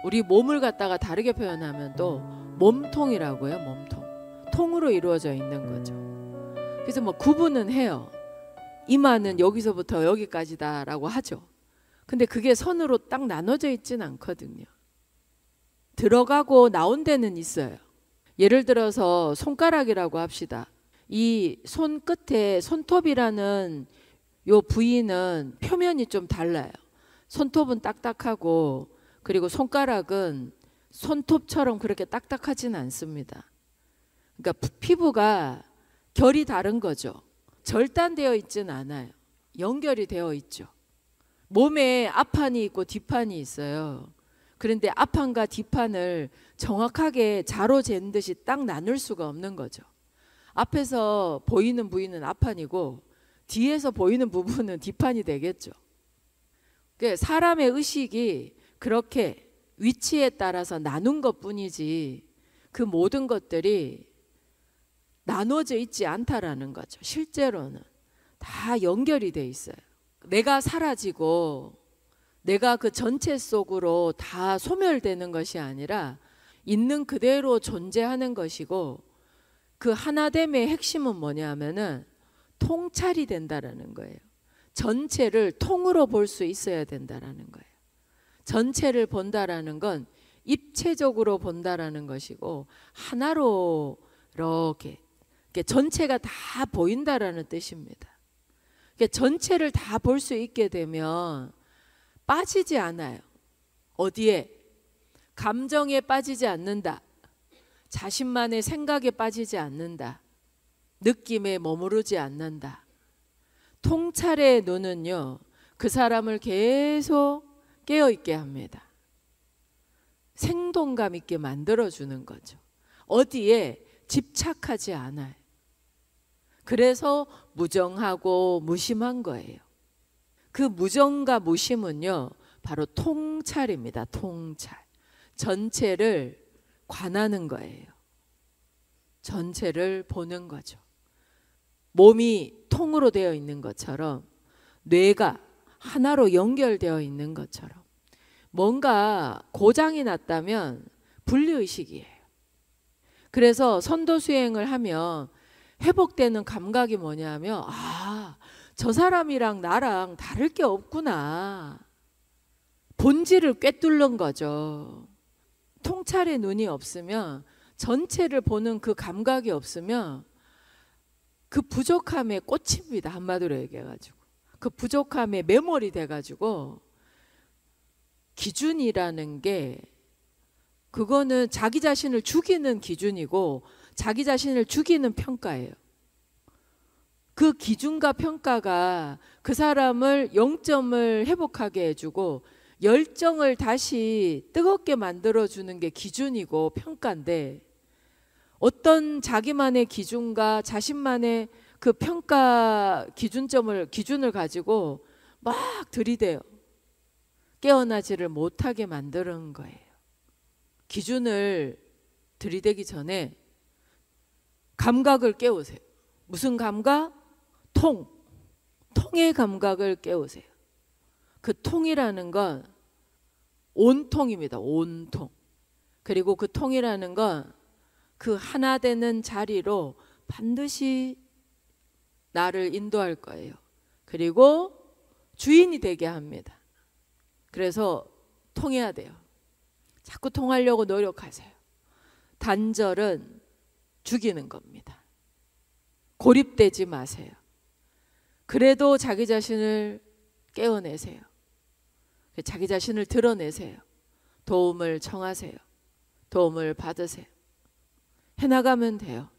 우리 몸을 갖다가 다르게 표현하면 또 몸통이라고요. 몸통. 통으로 이루어져 있는 거죠. 그래서 뭐 구분은 해요. 이마는 여기서부터 여기까지다라고 하죠. 근데 그게 선으로 딱 나눠져 있진 않거든요. 들어가고 나온 데는 있어요. 예를 들어서 손가락이라고 합시다. 이 손 끝에 손톱이라는 요 부위는 표면이 좀 달라요. 손톱은 딱딱하고 그리고 손가락은 손톱처럼 그렇게 딱딱하진 않습니다. 그러니까 피부가 결이 다른 거죠. 절단되어 있진 않아요. 연결이 되어 있죠. 몸에 앞판이 있고 뒷판이 있어요. 그런데 앞판과 뒷판을 정확하게 자로 잰 듯이 딱 나눌 수가 없는 거죠. 앞에서 보이는 부위는 앞판이고 뒤에서 보이는 부분은 뒷판이 되겠죠. 사람의 의식이 그렇게 위치에 따라서 나눈 것뿐이지 그 모든 것들이 나눠져 있지 않다라는 거죠. 실제로는 다 연결이 돼 있어요. 내가 사라지고 내가 그 전체 속으로 다 소멸되는 것이 아니라 있는 그대로 존재하는 것이고, 그 하나됨의 핵심은 뭐냐면은 통찰이 된다라는 거예요. 전체를 통으로 볼 수 있어야 된다라는 거예요. 전체를 본다라는 건 입체적으로 본다라는 것이고, 하나로 이렇게 전체가 다 보인다라는 뜻입니다. 전체를 다 볼 수 있게 되면 빠지지 않아요. 어디에? 감정에 빠지지 않는다. 자신만의 생각에 빠지지 않는다. 느낌에 머무르지 않는다. 통찰의 눈은요, 그 사람을 계속 깨어있게 합니다. 생동감 있게 만들어주는 거죠. 어디에 집착하지 않아요. 그래서 무정하고 무심한 거예요. 그 무정과 무심은요, 바로 통찰입니다. 통찰. 전체를 관하는 거예요. 전체를 보는 거죠. 몸이 통으로 되어 있는 것처럼 뇌가 하나로 연결되어 있는 것처럼 뭔가 고장이 났다면 분리의식이에요. 그래서 선도 수행을 하면 회복되는 감각이 뭐냐면, 아, 저 사람이랑 나랑 다를 게 없구나. 본질을 꿰뚫는 거죠. 통찰의 눈이 없으면, 전체를 보는 그 감각이 없으면 그 부족함에 꽂힙니다. 한마디로 얘기해가지고. 그 부족함에 매몰이 돼가지고 기준이라는 게, 그거는 자기 자신을 죽이는 기준이고 자기 자신을 죽이는 평가예요. 그 기준과 평가가 그 사람을 0점을 회복하게 해주고 열정을 다시 뜨겁게 만들어주는 게 기준이고 평가인데, 어떤 자기만의 기준과 자신만의 그 평가 기준을 가지고 막 들이대요. 깨어나지를 못하게 만드는 거예요. 기준을 들이대기 전에 감각을 깨우세요. 무슨 감각? 통의 감각을 깨우세요. 그 통이라는 건 온통입니다. 온통. 그리고 그 통이라는 건 그 하나 되는 자리로 반드시 나를 인도할 거예요. 그리고 주인이 되게 합니다. 그래서 통해야 돼요. 자꾸 통하려고 노력하세요. 단절은 죽이는 겁니다. 고립되지 마세요. 그래도 자기 자신을 깨어내세요. 자기 자신을 드러내세요. 도움을 청하세요. 도움을 받으세요. 해나가면 돼요.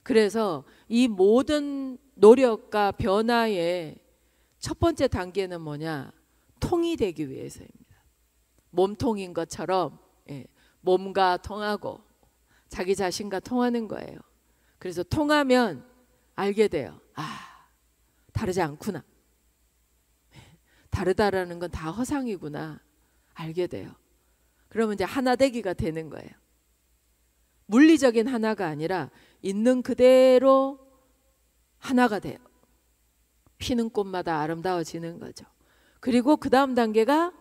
그래서 이 모든 노력과 변화의 첫 번째 단계는 뭐냐? 통이 되기 위해서입니다. 몸통인 것처럼 몸과 통하고 자기 자신과 통하는 거예요. 그래서 통하면 알게 돼요. 아, 다르지 않구나. 다르다라는 건 다 허상이구나. 알게 돼요. 그러면 이제 하나 되기가 되는 거예요. 물리적인 하나가 아니라 있는 그대로 하나가 돼요. 피는 꽃마다 아름다워지는 거죠. 그리고 그 다음 단계가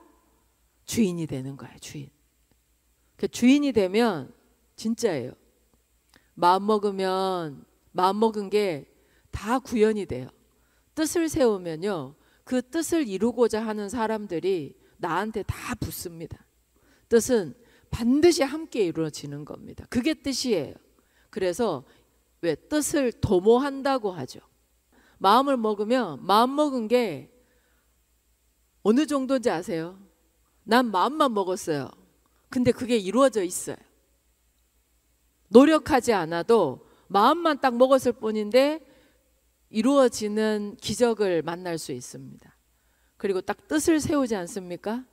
주인이 되는 거예요. 주인. 그 주인이 되면 진짜예요. 마음 먹은 게 다 구현이 돼요. 뜻을 세우면요, 그 뜻을 이루고자 하는 사람들이 나한테 다 붙습니다. 뜻은 반드시 함께 이루어지는 겁니다. 그게 뜻이에요. 그래서 왜 뜻을 도모한다고 하죠. 마음을 먹으면 마음 먹은 게 어느 정도인지 아세요? 난 마음만 먹었어요. 근데 그게 이루어져 있어요. 노력하지 않아도 마음만 딱 먹었을 뿐인데 이루어지는 기적을 만날 수 있습니다. 그리고 딱 뜻을 세우지 않습니까?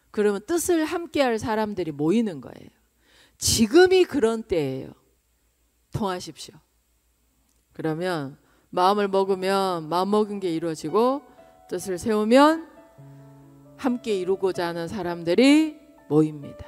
그러면 뜻을 함께할 사람들이 모이는 거예요. 지금이 그런 때예요. 통하십시오. 그러면 마음을 먹으면 마음 먹은 게 이루어지고, 뜻을 세우면 함께 이루고자 하는 사람들이 모입니다.